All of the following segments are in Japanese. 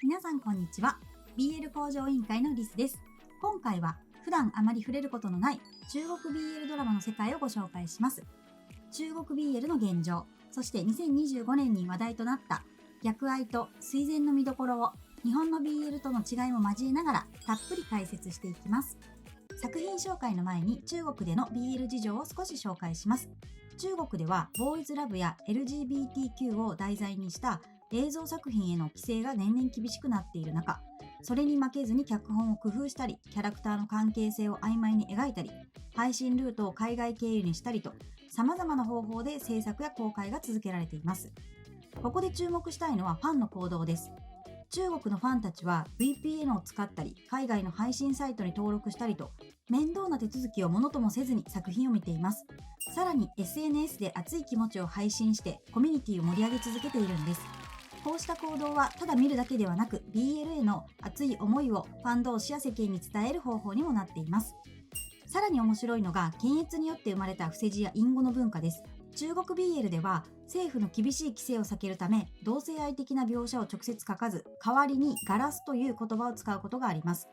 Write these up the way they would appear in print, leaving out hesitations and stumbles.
皆さんこんにちは。 BL 向上委員会のリスです。今回は普段あまり触れることのない中国 BL ドラマの世界をご紹介します。中国 BL の現状、そして2025年に話題となった逆愛と水前の見どころを日本の BL との違いも交えながらたっぷり解説していきます。作品紹介の前に中国での BL 事情を少し紹介します。中国ではボーイズラブや LGBTQ を題材にした映像作品への規制が年々厳しくなっている中、それに負けずに脚本を工夫したり、キャラクターの関係性を曖昧に描いたり、配信ルートを海外経由にしたりと、様々な方法で制作や公開が続けられています。ここで注目したいのはファンの行動です。中国のファンたちは VPN を使ったり、海外の配信サイトに登録したりと、面倒な手続きをものともせずに作品を見ています。さらに SNS で熱い気持ちを配信してコミュニティを盛り上げ続けているんです。こうした行動はただ見るだけではなく BL への熱い思いをファン同士や世間に伝える方法にもなっています。さらに面白いのが検閲によって生まれた伏せ字や隠語の文化です。中国 BL では政府の厳しい規制を避けるため同性愛的な描写を直接書かず、代わりにガラスという言葉を使うことがあります。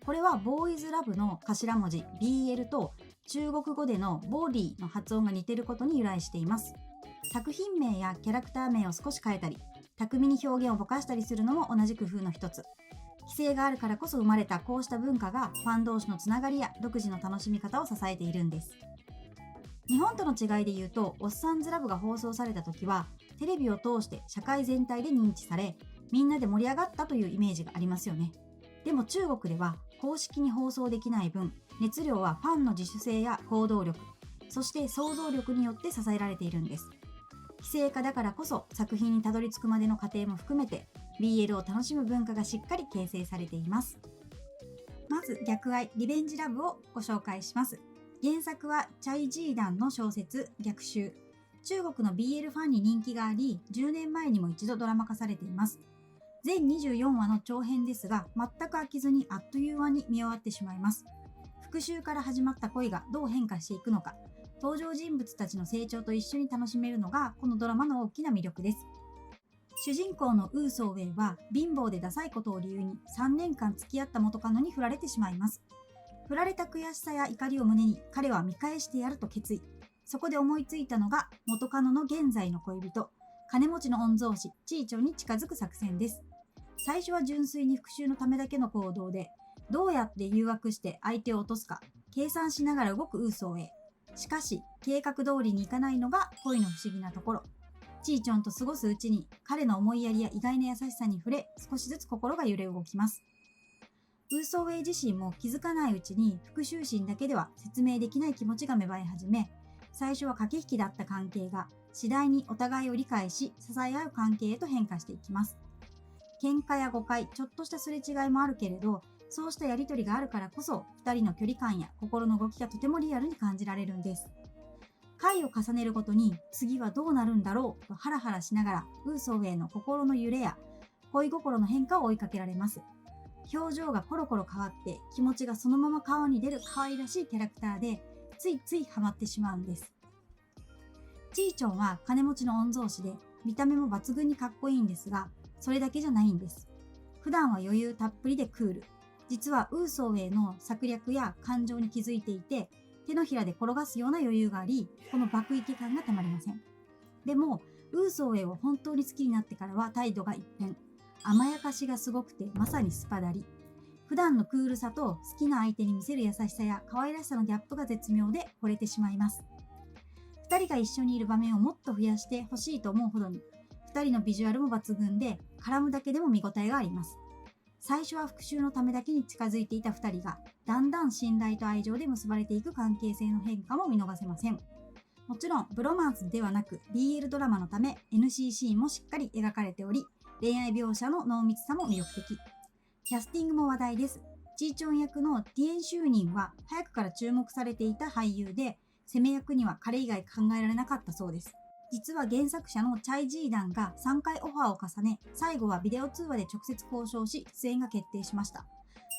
これはボーイズラブの頭文字 BL と中国語でのボディの発音が似ていることに由来しています。作品名やキャラクター名を少し変えたり、巧みに表現をぼかしたりするのも同じ工夫の一つ。規制があるからこそ生まれたこうした文化がファン同士のつながりや独自の楽しみ方を支えているんです。日本との違いで言うと、おっさんずラブが放送された時はテレビを通して社会全体で認知され、みんなで盛り上がったというイメージがありますよね。でも中国では公式に放送できない分、熱量はファンの自主性や行動力、そして想像力によって支えられているんです。規制下だからこそ作品にたどり着くまでの過程も含めて BL を楽しむ文化がしっかり形成されています。まず逆愛リベンジラブをご紹介します。原作はチャイ・ジーダンの小説逆襲。中国の BL ファンに人気があり、10年前にも一度ドラマ化されています。全24話の長編ですが、全く飽きずにあっという間に見終わってしまいます。復讐から始まった恋がどう変化していくのか、登場人物たちの成長と一緒に楽しめるのがこのドラマの大きな魅力です。主人公のウーソーウェイは貧乏でダサいことを理由に3年間付き合った元カノに振られてしまいます。振られた悔しさや怒りを胸に彼は見返してやると決意。そこで思いついたのが元カノの現在の恋人、金持ちの御曹司チーチョンに近づく作戦です。最初は純粋に復讐のためだけの行動で、どうやって誘惑して相手を落とすか計算しながら動くウーソーウェイ。しかし計画通りにいかないのが恋の不思議なところ。チーチョンと過ごすうちに彼の思いやりや意外な優しさに触れ、少しずつ心が揺れ動きます。ウーソーウェイ自身も気づかないうちに復讐心だけでは説明できない気持ちが芽生え始め、最初は駆け引きだった関係が次第にお互いを理解し支え合う関係へと変化していきます。喧嘩や誤解、ちょっとしたすれ違いもあるけれど、そうしたやりとりがあるからこそ2人の距離感や心の動きがとてもリアルに感じられるんです。回を重ねるごとに次はどうなるんだろうとハラハラしながらウーソーウェイの心の揺れや恋心の変化を追いかけられます。表情がコロコロ変わって気持ちがそのまま顔に出る可愛らしいキャラクターでついついハマってしまうんです。チーチョンは金持ちの御曹司で見た目も抜群にかっこいいんですが、それだけじゃないんです。普段は余裕たっぷりでクール。実はウーソーウェイの策略や感情に気づいていて、手のひらで転がすような余裕があり、この爆イケ感がたまりません。でも、ウーソーウェイを本当に好きになってからは態度が一変。甘やかしがすごくてまさにスパダリ。普段のクールさと好きな相手に見せる優しさや可愛らしさのギャップが絶妙で惚れてしまいます。二人が一緒にいる場面をもっと増やしてほしいと思うほどに、二人のビジュアルも抜群で絡むだけでも見応えがあります。最初は復讐のためだけに近づいていた二人がだんだん信頼と愛情で結ばれていく関係性の変化も見逃せません。もちろんブロマンスではなく BL ドラマのため NC シーンもしっかり描かれており、恋愛描写の濃密さも魅力的。キャスティングも話題です。チーチョン役のティエン・シューニンは早くから注目されていた俳優で、攻め役には彼以外考えられなかったそうです。実は原作者のチャイ・ジーダンが3回オファーを重ね、最後はビデオ通話で直接交渉し出演が決定しました。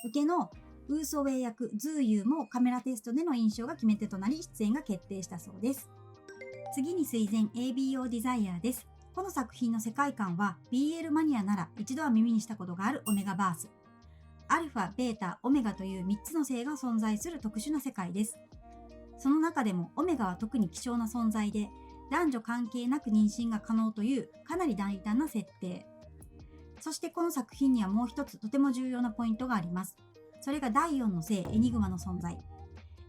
受けのウーソウェイ役ズーユーもカメラテストでの印象が決め手となり出演が決定したそうです。次に水前 ABO デザイアーです。この作品の世界観は BL マニアなら一度は耳にしたことがあるオメガバース。アルファ、ベータ、オメガという3つの性が存在する特殊な世界です。その中でもオメガは特に希少な存在で、男女関係なく妊娠が可能というかなり大胆な設定。そしてこの作品にはもう一つとても重要なポイントがあります。それが第4の性エニグマの存在。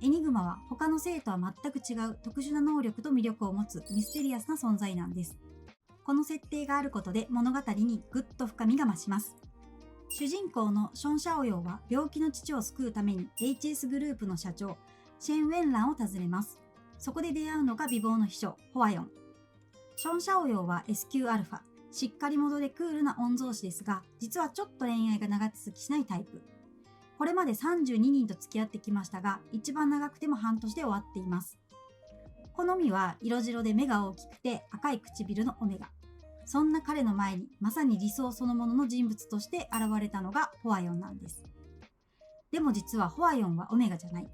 エニグマは他の性とは全く違う特殊な能力と魅力を持つミステリアスな存在なんです。この設定があることで物語にぐっと深みが増します。主人公のション・シャオヨーは病気の父を救うために HS グループの社長シェン・ウェンランを訪ねます。そこで出会うのが美貌の秘書ホワヨン。ション・シャオヨーは S 級アルファ、しっかり者でクールな御曹司ですが、実はちょっと恋愛が長続きしないタイプ。これまで32人と付き合ってきましたが、一番長くても半年で終わっています。好みは色白で目が大きくて赤い唇のオメガ。そんな彼の前にまさに理想そのものの人物として現れたのがホワヨンなんです。でも実はホワヨンはオメガじゃない。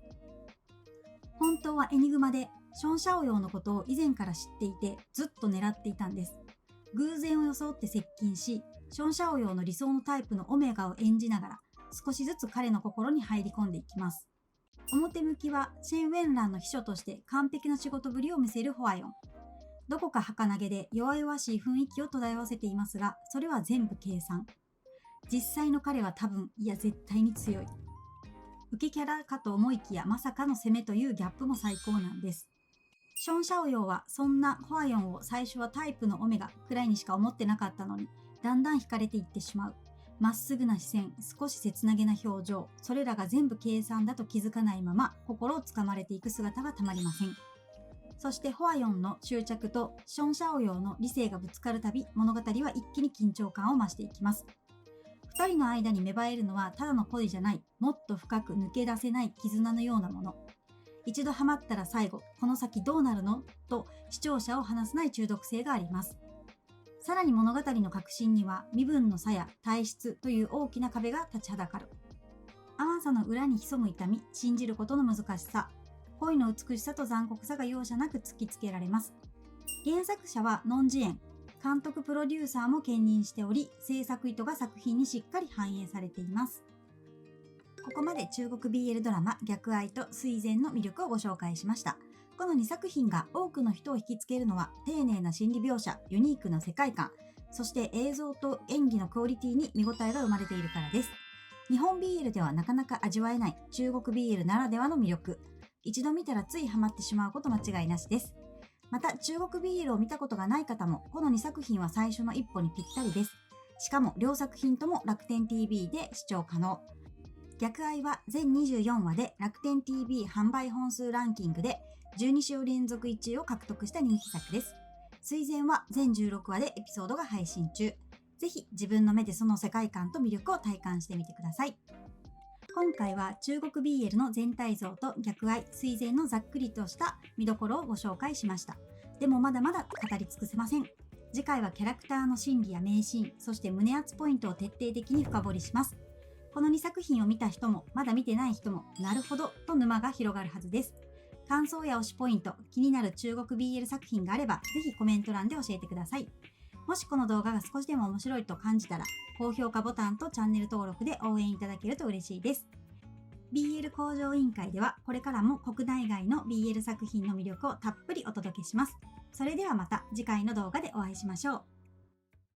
本当はエニグマで、ション・シャオヨーのことを以前から知っていてずっと狙っていたんです。偶然を装って接近し、ション・シャオヨーの理想のタイプのオメガを演じながら少しずつ彼の心に入り込んでいきます。表向きはシェン・ウェンランの秘書として完璧な仕事ぶりを見せるホワヨン。どこか儚げで弱々しい雰囲気を漂わせていますが、それは全部計算。実際の彼は多分、いや絶対に強い。受けキャラかと思いきやまさかの攻めというギャップも最高なんです。ション・シャオヨーはそんなホワヨンを最初はタイプのオメガくらいにしか思ってなかったのに、だんだん惹かれていってしまう。まっすぐな視線、少し切なげな表情、それらが全部計算だと気づかないまま心をつかまれていく姿がたまりません。そしてホワヨンの執着とション・シャオヨーの理性がぶつかるたび、物語は一気に緊張感を増していきます。二人の間に芽生えるのはただの恋じゃない、もっと深く抜け出せない絆のようなもの。一度ハマったら最後、この先どうなるのと視聴者を離さない中毒性があります。さらに物語の核心には身分の差や体質という大きな壁が立ちはだかる。甘さの裏に潜む痛み、信じることの難しさ、恋の美しさと残酷さが容赦なく突きつけられます。原作者はノン・ジエン、監督プロデューサーも兼任しており、制作意図が作品にしっかり反映されています。ここまで中国 BL ドラマ逆愛と水前の魅力をご紹介しました。この2作品が多くの人を引きつけるのは丁寧な心理描写、ユニークな世界観、そして映像と演技のクオリティに見応えが生まれているからです。日本 BL ではなかなか味わえない中国 BL ならではの魅力。一度見たらついハマってしまうこと間違いなしです。また中国 BL を見たことがない方もこの2作品は最初の一歩にぴったりです。しかも両作品とも楽天 TV で視聴可能。逆愛は全24話で楽天 TV 販売本数ランキングで12週連続1位を獲得した人気作です。水前は全16話でエピソードが配信中。ぜひ自分の目でその世界観と魅力を体感してみてください。今回は中国 BL の全体像と逆愛、水前のざっくりとした見どころをご紹介しました。でもまだまだ語り尽くせません。次回はキャラクターの心理や名シーン、そして胸熱ポイントを徹底的に深掘りします。この2作品を見た人もまだ見てない人もなるほどと沼が広がるはずです。感想や推しポイント、気になる中国 BL 作品があればぜひコメント欄で教えてください。もしこの動画が少しでも面白いと感じたら高評価ボタンとチャンネル登録で応援いただけると嬉しいです。BL 向上委員会ではこれからも国内外の BL 作品の魅力をたっぷりお届けします。それではまた次回の動画でお会いしましょう。